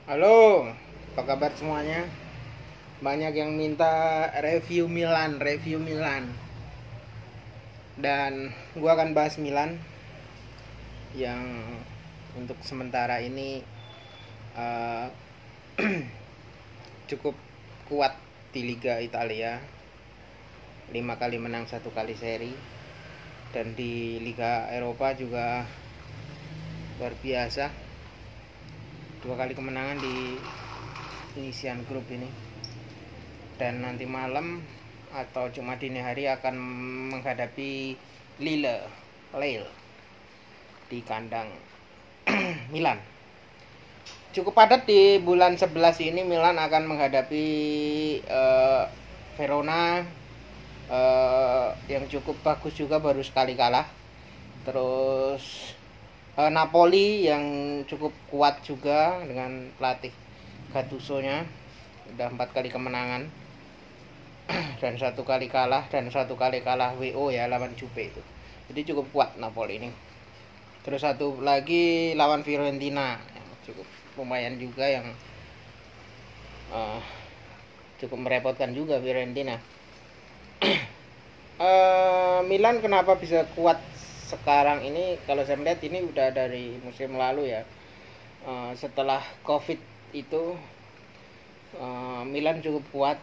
Halo, apa kabar semuanya? Banyak yang minta review Milan. Dan gua akan bahas Milan yang untuk sementara ini uh, cukup kuat di Liga Italia. 5 kali menang, 1 kali seri. Dan di Liga Eropa juga luar biasa. 2 kali kemenangan di penyisian grup ini. Dan nanti malam atau cuma dini hari akan menghadapi Lille di kandang Milan. Cukup padat di bulan 11 ini. Milan akan menghadapi Verona yang cukup bagus juga, baru sekali kalah. Terus Napoli yang cukup kuat juga dengan pelatih Gattuso-nya, udah 4 kali kemenangan dan 1 kali kalah, dan 1 kali kalah WO ya, lawan Juve itu. Jadi cukup kuat Napoli ini. Terus satu lagi lawan Fiorentina yang cukup lumayan juga, yang cukup merepotkan juga Fiorentina. Milan kenapa bisa kuat sekarang ini? Kalau saya melihat ini udah dari musim lalu ya. Setelah COVID itu Milan cukup kuat.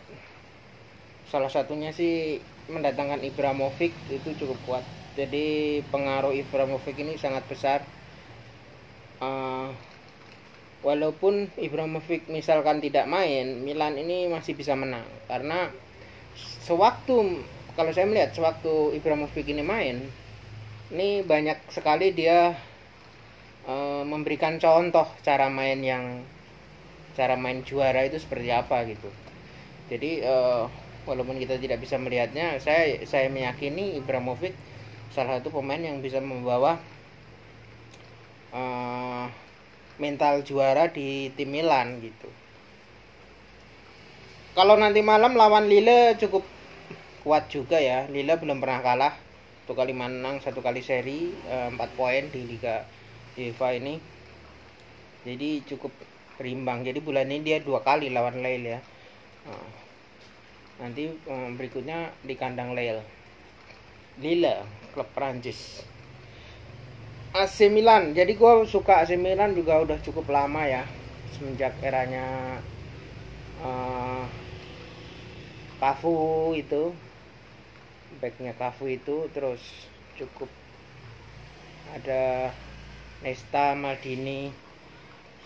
Salah satunya sih mendatangkan Ibrahimovic, itu cukup kuat. Jadi pengaruh Ibrahimovic ini sangat besar. Walaupun Ibrahimovic misalkan tidak main, Milan ini masih bisa menang. Karena kalau saya melihat sewaktu Ibrahimovic ini main, ini banyak sekali dia memberikan contoh cara main juara itu seperti apa gitu. Jadi walaupun kita tidak bisa melihatnya, saya meyakini Ibrahimovic salah satu pemain yang bisa membawa mental juara di tim Milan gitu. Kalau nanti malam lawan Lille cukup kuat juga ya. Lille belum pernah kalah, 2 kali menang, 1 kali seri, 4 poin di Liga UEFA ini. Jadi cukup berimbang. Jadi bulan ini dia 2 kali lawan Lille ya. Nanti berikutnya di kandang Lille, klub Prancis. AC Milan. Jadi gue suka AC Milan juga udah cukup lama ya, semenjak eranya Cafu itu, backnya Cafu itu. Terus cukup ada Nesta, Maldini.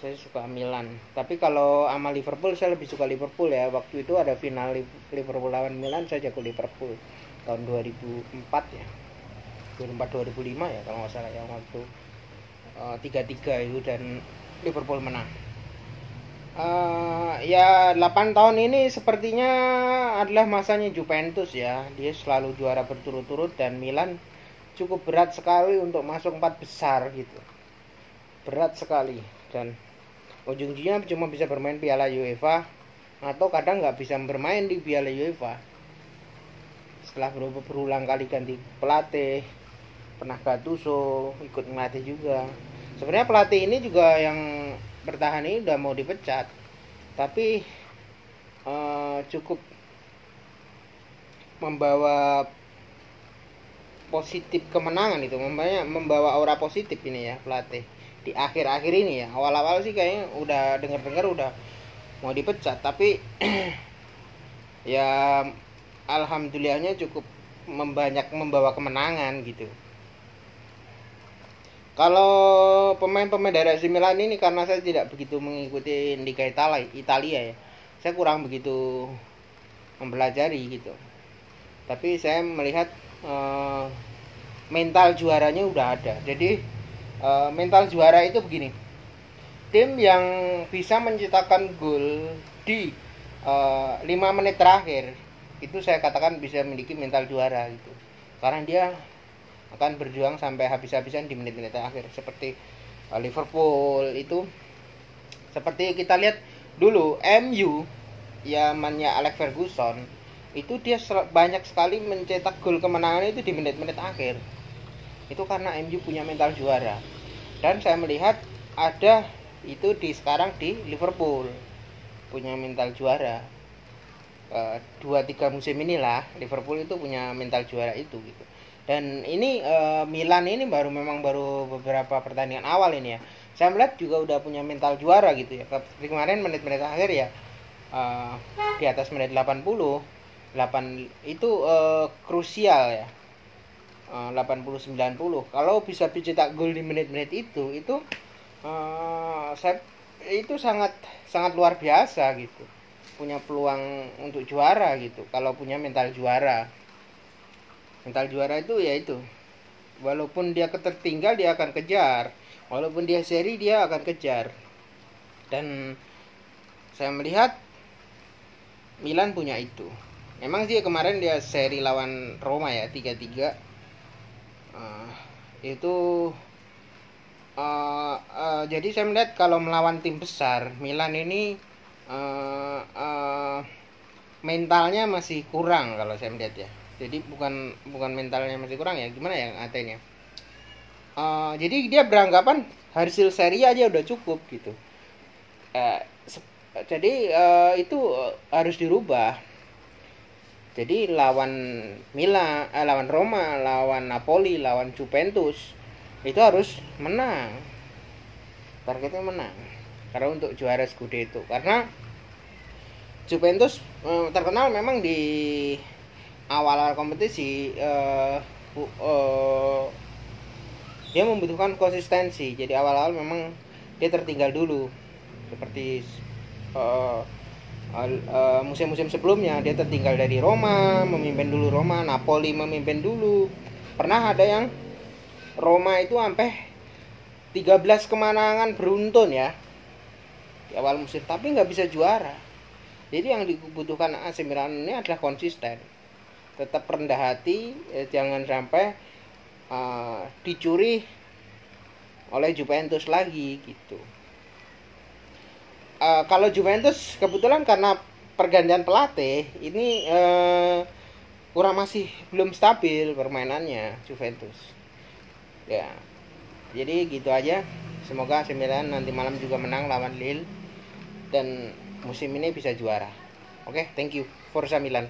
Saya suka Milan. Tapi kalau sama Liverpool, saya lebih suka Liverpool ya. Waktu itu ada final Liverpool lawan Milan, saya jago Liverpool tahun 2004 ya, 2004-2005 ya kalau nggak salah, yang waktu 3-3 itu dan Liverpool menang. Ya 8 tahun ini sepertinya adalah masanya Juventus ya. Dia selalu juara berturut-turut, dan Milan cukup berat sekali untuk masuk 4 besar gitu. Berat sekali, dan ujung-ujungnya cuma bisa bermain Piala UEFA, atau kadang nggak bisa bermain di Piala UEFA. Setelah berulang kali ganti pelatih, pernah Gattuso ikut melatih juga. Sebenarnya pelatih ini juga yang bertahan ini udah mau dipecat, tapi cukup membawa positif kemenangan itu, membawa aura positif ini ya pelatih di akhir-akhir ini ya. Awal-awal sih kayaknya udah dengar-dengar udah mau dipecat, tapi ya alhamdulillahnya cukup membawa kemenangan gitu. Kalau pemain-pemain dari AC Milan ini, karena saya tidak begitu mengikuti Liga Italia ya, saya kurang begitu mempelajari gitu. Tapi saya melihat mental juaranya udah ada. Jadi mental juara itu begini, tim yang bisa menciptakan gol di 5 menit terakhir itu saya katakan bisa memiliki mental juara gitu, karena dia akan berjuang sampai habis-habisan di menit-menit terakhir. Seperti Liverpool itu, seperti kita lihat dulu MU zamannya Alex Ferguson itu, dia banyak sekali mencetak gol kemenangan itu di menit-menit akhir. Itu karena MU punya mental juara. Dan saya melihat ada itu sekarang di Liverpool punya mental juara. 2-3 musim inilah Liverpool itu punya mental juara itu gitu. Dan ini Milan ini baru beberapa pertandingan awal ini ya. Saya melihat juga udah punya mental juara gitu ya. Seperti kemarin menit-menit akhir ya, di atas menit 80 itu krusial ya. 80-90 kalau bisa dicetak gol di menit-menit itu itu sangat luar biasa gitu, punya peluang untuk juara gitu kalau punya mental juara. Mental juara itu ya itu, walaupun dia ketertinggal dia akan kejar, walaupun dia seri dia akan kejar. Dan saya melihat Milan punya itu. Memang sih kemarin dia seri lawan Roma ya 3-3. Jadi saya melihat kalau melawan tim besar Milan ini mentalnya masih kurang kalau saya melihat ya. Jadi bukan mentalnya masih kurang ya, gimana ya artinya? Jadi dia beranggapan hasil seri aja udah cukup gitu. Jadi itu harus dirubah. Jadi lawan Milan, lawan Roma, lawan Napoli, lawan Juventus itu harus menang. Targetnya menang. Karena untuk juara Scudetto. Karena Juventus terkenal memang di awal kompetisi dia membutuhkan konsistensi. Jadi awal-awal memang dia tertinggal dulu. Seperti musim-musim sebelumnya dia tertinggal dari Roma, memimpin dulu Roma, Napoli memimpin dulu. Pernah ada yang Roma itu sampai 13 kemenangan beruntun ya di awal musim, tapi nggak bisa juara. Jadi yang dibutuhkan AC Milan ini adalah konsisten, tetap rendah hati, jangan sampai dicuri oleh Juventus lagi gitu. Kalau Juventus kebetulan karena pergantian pelatih ini masih belum stabil permainannya Juventus ya. Jadi gitu aja, semoga AC Milan nanti malam juga menang lawan Lille dan musim ini bisa juara. Oke, thank you. Forza Milan.